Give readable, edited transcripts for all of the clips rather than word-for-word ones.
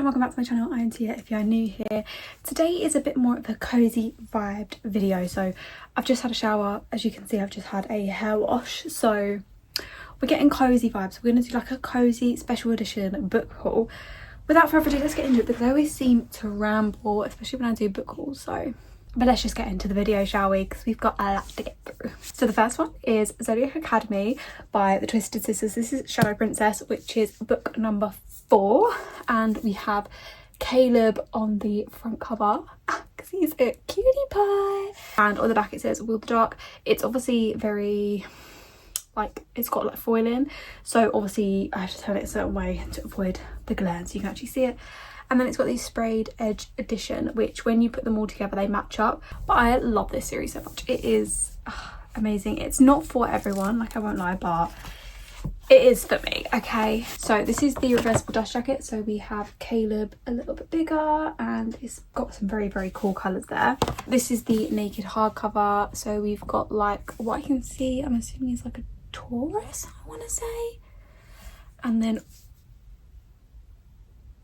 and welcome back to my channel. I am Tia if you are new here. Today is a bit more of a cozy vibed video. So I've just had a shower. As you can see, I've just had a hair wash. So we're getting cozy vibes. We're going to do like a cozy special edition book haul. Without further ado, let's get into it because I always seem to ramble, especially when I do book hauls. But let's just get into the video, shall we? Because we've got a lot to get through. So the first one is Zodiac Academy by the Twisted Sisters. This is Shadow Princess, which is book number 4. And we have Caleb on the front cover because he's a cutie pie. And on the back it says Will the Dark. It's obviously very, like, it's got like foiling. So obviously I have to turn it a certain way to avoid the glare so you can actually see it. And then it's got these sprayed edge edition, which when you put them all together, they match up. But I love this series so much. It is amazing. It's not for everyone, like I won't lie, but it is for me, okay? So this is the reversible dust jacket. So we have Caleb a little bit bigger and it's got some very, very cool colours there. This is the naked hardcover. So we've got like, what I can see, I'm assuming is like a Taurus, I want to say. And then,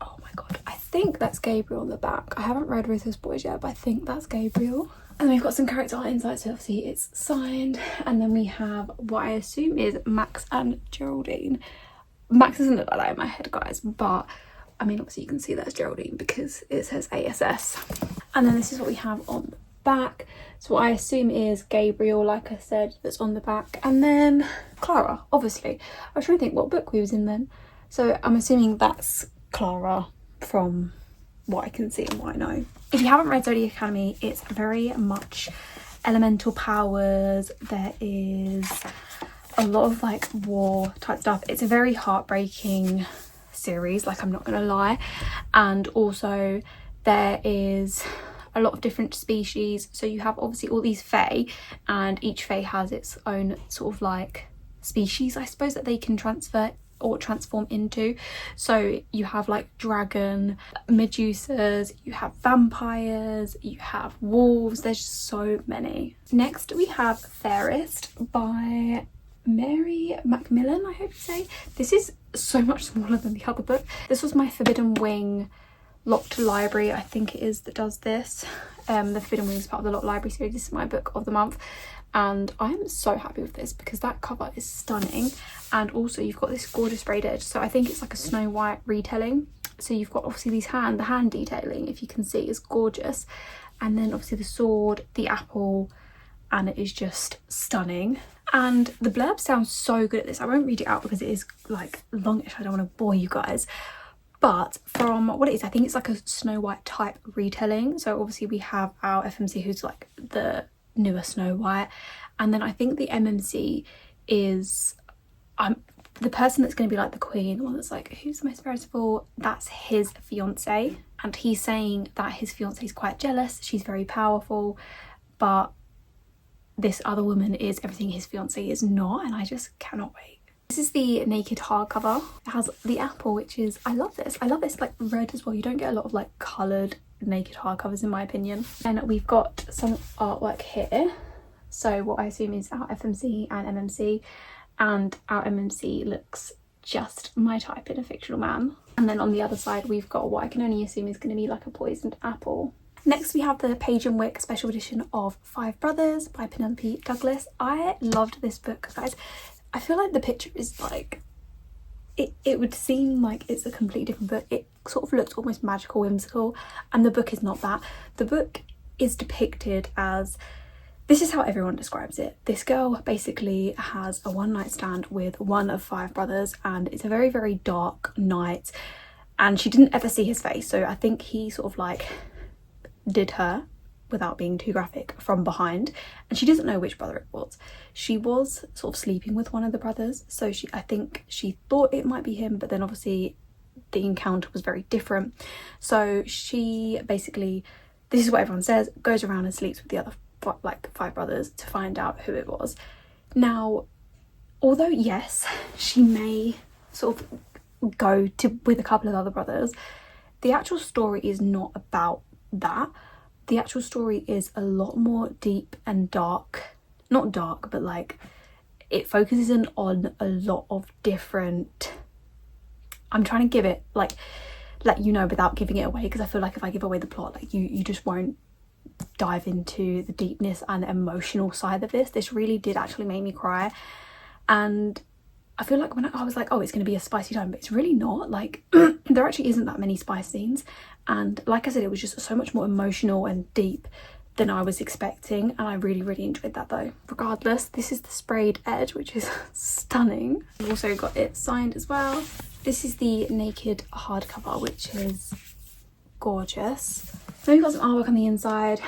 oh my god, I think that's Gabriel on the back. I haven't read Ruthless Boys yet, but I think that's Gabriel. And then we've got some character art inside, so obviously it's signed. And then we have what I assume is Max and Geraldine. Max doesn't look like that in my head, guys, but I mean, obviously you can see that's Geraldine because it says ASS. And then this is what we have on the back. So what I assume is Gabriel, like I said, that's on the back. And then Clara, obviously. I was trying to think what book we was in then. So I'm assuming that's Clara from what I can see and what I know. If you haven't read Zodiac Academy, it's very much elemental powers. There is a lot of like war type stuff. It's a very heartbreaking series, like I'm not gonna lie. And also there is a lot of different species. So you have obviously all these fae, and each fae has its own sort of like species, I suppose, that they can transfer or transform into. So you have like dragon, medusas, you have vampires, you have wolves. There's just so many. Next we have Fairest by Mary Macmillan, I hope you say. This is so much smaller than the other book. This was my Forbidden Wing Locked Library, I think it is, that does this. The Forbidden Wing is part of the Locked Library series. This is my book of the month and I am so happy with this because that cover is stunning. And also you've got this gorgeous braid edge, so I think it's like a Snow White retelling. So you've got obviously these the hand detailing, if you can see, is gorgeous. And then obviously the sword, the apple, and it is just stunning. And the blurb sounds so good at this. I won't read it out because it is like longish. I don't want to bore you guys. But from what it is, I think it's like a Snow White type retelling. So obviously we have our FMC who's like the newer Snow White. And then I think the MMC is the person that's going to be like the queen, the one that's like, who's the most beautiful? That's his fiance. And he's saying that his fiance is quite jealous. She's very powerful. But this other woman is everything his fiance is not. And I just cannot wait. This is the naked hardcover. It has the apple, which is, I love this. I love this like red as well. You don't get a lot of like coloured naked hardcovers in my opinion. And we've got some artwork here. So what I assume is our FMC and MMC. And our MMC looks just my type in a fictional man. And then on the other side, we've got what I can only assume is going to be like a poisoned apple. Next, we have the Page and Wick special edition of Five Brothers by Penelope Douglas. I loved this book, guys. I feel like the picture is like, it would seem like it's a completely different book. It sort of looks almost magical, whimsical, and the book is not that. The book is depicted as, this is how everyone describes it. This girl basically has a one night stand with one of 5 brothers, and it's a very, very dark night, and she didn't ever see his face. So I think he sort of like did her, without being too graphic, from behind, and she doesn't know which brother it was. She was sort of sleeping with one of the brothers, so I think she thought it might be him, but then obviously the encounter was very different. So she basically, this is what everyone says, goes around and sleeps with the other like 5 brothers to find out who it was. Now, although yes, she may sort of go with a couple of other brothers, the actual story is not about that. The actual story is a lot more deep and dark. Not dark, but like it focuses on a lot of different, I'm trying to give it like let you know without giving it away, because I feel like if I give away the plot, like you just won't dive into the deepness and emotional side of this. This really did actually make me cry, and I feel like when I was like, oh, it's going to be a spicy time, but it's really not. Like there actually isn't that many spice scenes, and like I said, it was just so much more emotional and deep than I was expecting, and I really enjoyed that though. Regardless, this is the sprayed edge, which is stunning. I've also got it signed as well. This is the naked hardcover, which is gorgeous. Then we've got some artwork on the inside.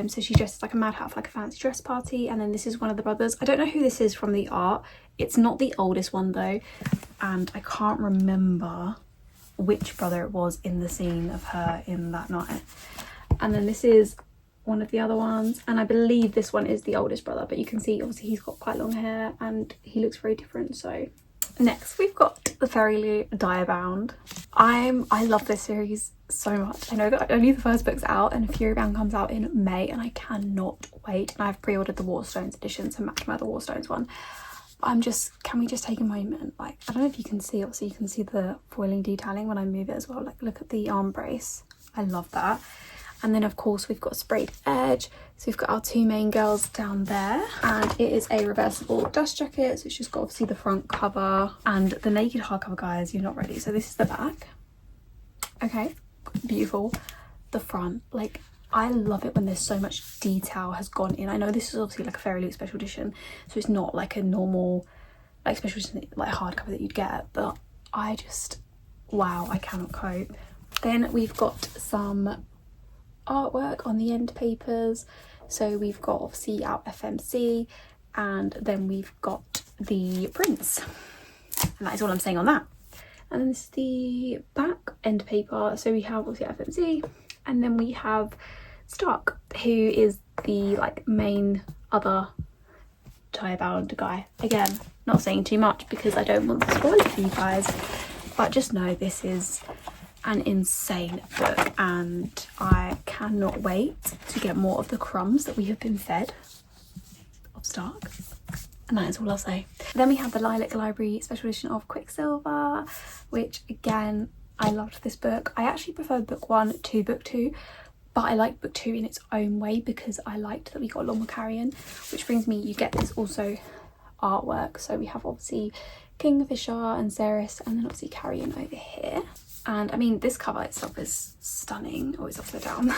So she dresses like a mad hat for like a fancy dress party, and then this is one of the brothers. I don't know who this is from the art. It's not the oldest one though, and I can't remember which brother it was in the scene of her in that night. And then this is one of the other ones, and I believe this one is the oldest brother, but you can see obviously he's got quite long hair and he looks very different. So next we've got the Fairyly Diabound. I love this series so much. I know that only the first book's out, and Furybound comes out in May, and I cannot wait. And I've pre-ordered the Warstones edition to match my other Warstones one. I'm just, can we just take a moment? Like, I don't know if you can see, obviously you can see the foiling detailing when I move it as well. Like, look at the arm brace. I love that. And then of course we've got sprayed edge. So we've got our two main girls down there, and it is a reversible dust jacket. So it's just got obviously the front cover and the naked hardcover, guys. You're not ready. So this is the back. Okay, beautiful. The front, like, I love it when there's so much detail has gone in. I know this is obviously like a Fairy Loot special edition, so it's not like a normal like special edition like hardcover that you'd get, but I just, wow, I cannot cope. Then we've got some artwork on the end papers. So we've got obviously our FMC, and then we've got the prints, and that is all I'm saying on that. And then this is the back end paper. So we have obviously FMC, and then we have Stark, who is the like main other tie-bound guy. Again, not saying too much because I don't want to spoil it for you guys, but just know this is an insane book, and I cannot wait to get more of the crumbs that we have been fed of Stark. And that is all I'll say. Then we have the Lilac Library special edition of Quicksilver, which again, I loved this book. I actually preferred book 1 to book 2, but I liked book 2 in its own way because I liked that we got Long Carrion, which brings me, you get this also artwork. So we have obviously Kingfisher and Ceres, and then obviously Carrion over here. And I mean, this cover itself is stunning. Oh, it's upside down.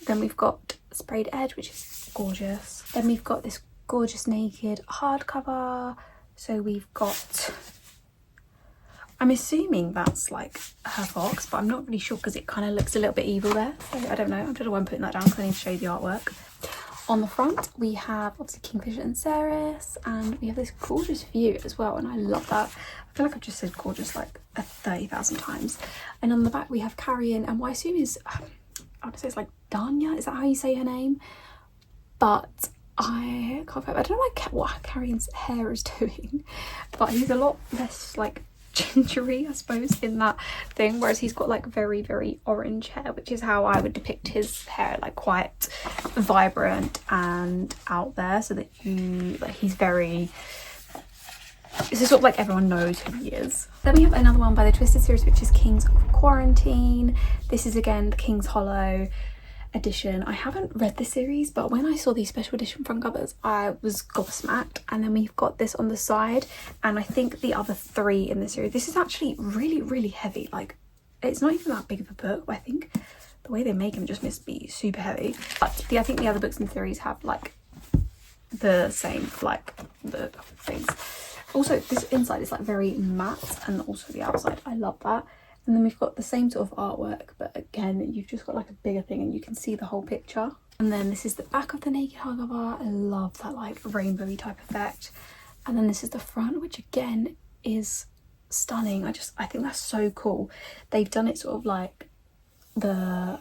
Then we've got Sprayed Edge, which is gorgeous. Then we've got this gorgeous naked hardcover. So we've got, I'm assuming that's like her fox, but I'm not really sure because it kind of looks a little bit evil there. So I don't know. I'm just one putting that down because I need to show you the artwork. On the front, we have obviously Kingfisher and Ceres, and we have this gorgeous view as well, and I love that. I feel like I've just said gorgeous like 30,000 times. And on the back, we have Carrion, and what I assume is, I would say it's like Danya, is that how you say her name? But I can't, I don't know what Carrion's hair is doing, but he's a lot less like gingery, I suppose, in that thing, whereas he's got like very orange hair, which is how I would depict his hair, like quite vibrant and out there, so that you like, he's very, this is sort of like everyone knows who he is. Then we have another one by the Twisted series, which is Kings of Quarantine. This is again the King's Hollow edition. I haven't read the series, but when I saw these special edition front covers, I was gobsmacked. And then we've got this on the side, and I think the other 3 in the series. This is actually really heavy. Like, it's not even that big of a book, but I think the way they make them just must be super heavy. But I think the other books in the series have like the same like the things. Also, this inside is like very matte, and also the outside. I love that. And then we've got the same sort of artwork, but again, you've just got like a bigger thing and you can see the whole picture. And then this is the back of the naked hardcover. I love that like rainbowy type effect. And then this is the front, which again is stunning. I think that's so cool. They've done it sort of like the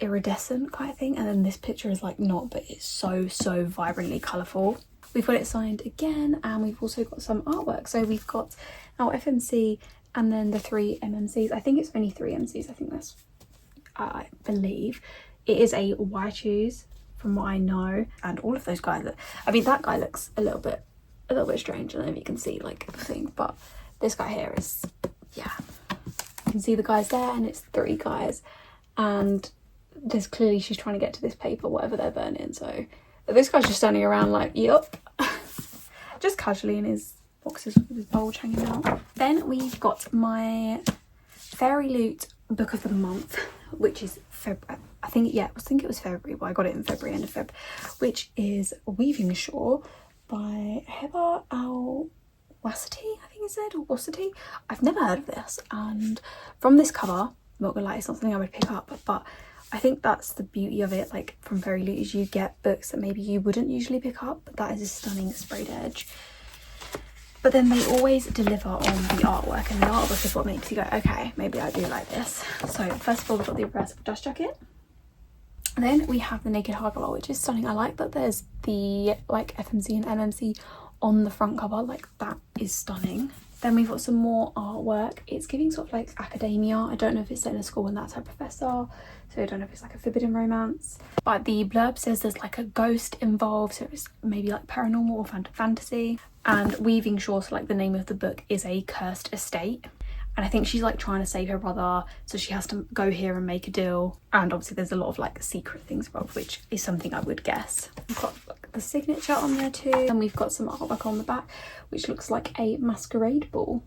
iridescent kind of thing, and then this picture is like not, but it's so vibrantly colourful. We've got it signed again, and we've also got some artwork. So we've got our FMC, and then the 3 MMCs. I think it's only 3 MCs. I think that's, I believe. It is a Y choose from what I know. And all of those guys, I mean, that guy looks a little bit strange. I don't know if you can see like the thing, but this guy here is, yeah, can see the guys there, and it's 3 guys, and there's clearly she's trying to get to this paper, whatever they're burning. So this guy's just standing around like, yup, just casually in his boxes with his bulge hanging out. Then we've got my Fairy Loot book of the month, which is February. I think it was February, but I got it in February, end of Feb, which is Weaving Shore by Heba Al-Wasiti, I think it said, or Wasiti. I've never heard of this, and from this cover, I'm not gonna lie, it's not something I would pick up, but I think that's the beauty of it, like from Fairy Loot, is you get books that maybe you wouldn't usually pick up, but that is a stunning sprayed edge. But then they always deliver on the artwork, and the artwork is what makes you go, okay, maybe I do like this. So first of all, we've got the reversible dust jacket. Then we have the naked hardcover, which is stunning. I like that there's the like FMC and MMC on the front cover, like that is stunning. Then we've got some more artwork. It's giving sort of like academia. I don't know if it's set in a school and that's her professor, so I don't know if it's like a forbidden romance. But the blurb says there's like a ghost involved, so it's maybe like paranormal or fantasy. And Weaving Shore, so like the name of the book, is a cursed estate. And I think she's like trying to save her brother, so she has to go here and make a deal. And obviously there's a lot of like secret things involved, which is something I would guess. We've got like, the signature on there too. And we've got some artwork on the back, which looks like a masquerade ball.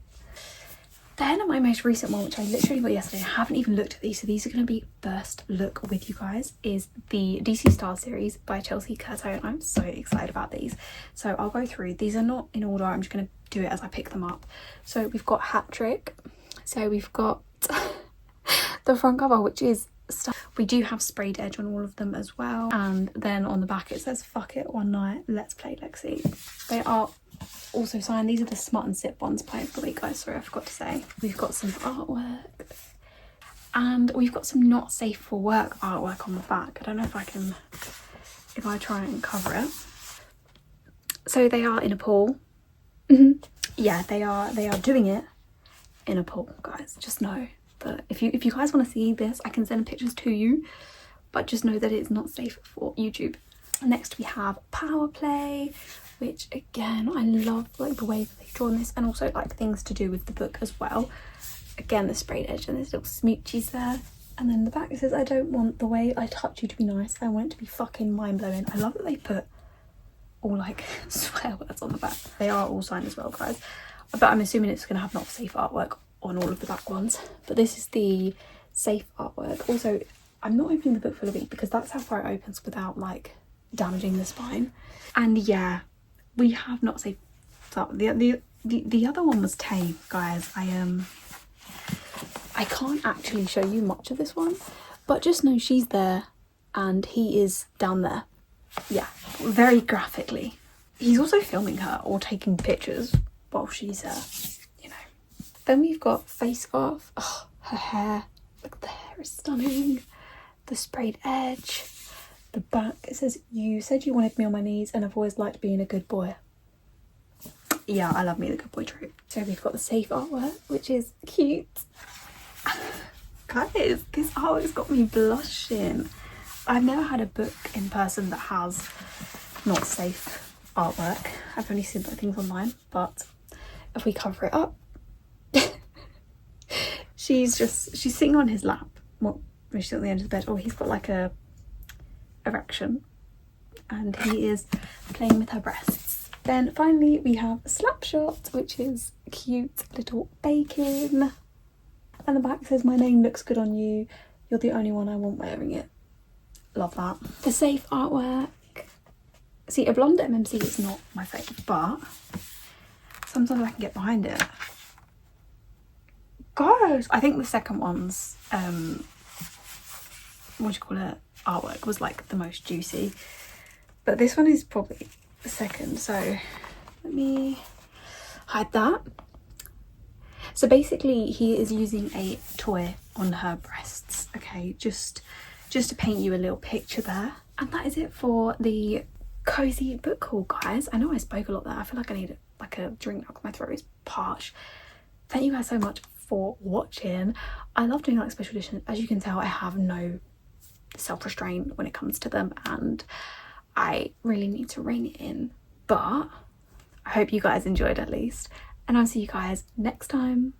Then my most recent one, which I literally got yesterday, I haven't even looked at these, so these are going to be first look with you guys, is the DC Star series by Chelsea Curto. I'm so excited about these. So I'll go through. These are not in order, I'm just going to do it as I pick them up. So we've got Hat Trick. So we've got the front cover, which is stuff. We do have sprayed edge on all of them as well. And then on the back it says, fuck it, one night, let's play Lexi. They are also signed. These are the Smart and Sip ones by the way, guys, sorry I forgot to say. We've got some artwork, and we've got some not safe for work artwork on the back. I don't know if I can, if I try and cover it. So they are in a pool. Yeah, they are doing it in a pool, guys. Just know that if you guys want to see this, I can send pictures to you, but just know that it's not safe for YouTube. Next we have Power Play, which again, I love like the way that they've drawn this, and also like things to do with the book as well. Again, the sprayed edge and there's little smoochies there. And then the back it says, I don't want the way I touch you to be nice, I want it to be fucking mind-blowing. I love that they put all like swear words on the back. They are all signed as well, guys, but I'm assuming it's gonna have not safe artwork on all of the back ones. But this is the safe artwork. Also, I'm not opening the book full of it because that's how far it opens without like damaging the spine. And yeah, we have not safe. So the other one was tame, guys. I can't actually show you much of this one, but just know she's there and he is down there. Yeah, very graphically. He's also filming her or taking pictures while she's you know. Then we've got Face Off. Oh, her hair. Look, the hair is stunning. The sprayed edge. The back, it says, you said you wanted me on my knees and I've always liked being a good boy. Yeah, I love me the good boy trope. So we've got the safe artwork, which is cute. Guys, this artwork's got me blushing. I've never had a book in person that has not safe artwork. I've only seen things online, but if we cover it up, she's sitting on his lap. Well, she's at the end of the bed. Oh, he's got like a erection and he is playing with her breasts. Then finally we have Slapshot, which is a cute little bacon. And the back says, my name looks good on you, you're the only one I want wearing it. Love that. The safe artwork. See, a blonde MMC is not my favourite, but sometimes I can get behind it. Guys, I think the second one's what do you call it, artwork was like the most juicy, but this one is probably the second. So let me hide that. So basically he is using a toy on her breasts, okay, just to paint you a little picture there. And that is it for the cozy book haul, guys. I know I spoke a lot there. I feel like I need like a drink now because my throat is parched. Thank you guys so much for watching. I love doing like special editions. As you can tell, I have no self-restraint when it comes to them and I really need to rein it in, but I hope you guys enjoyed at least, and I'll see you guys next time.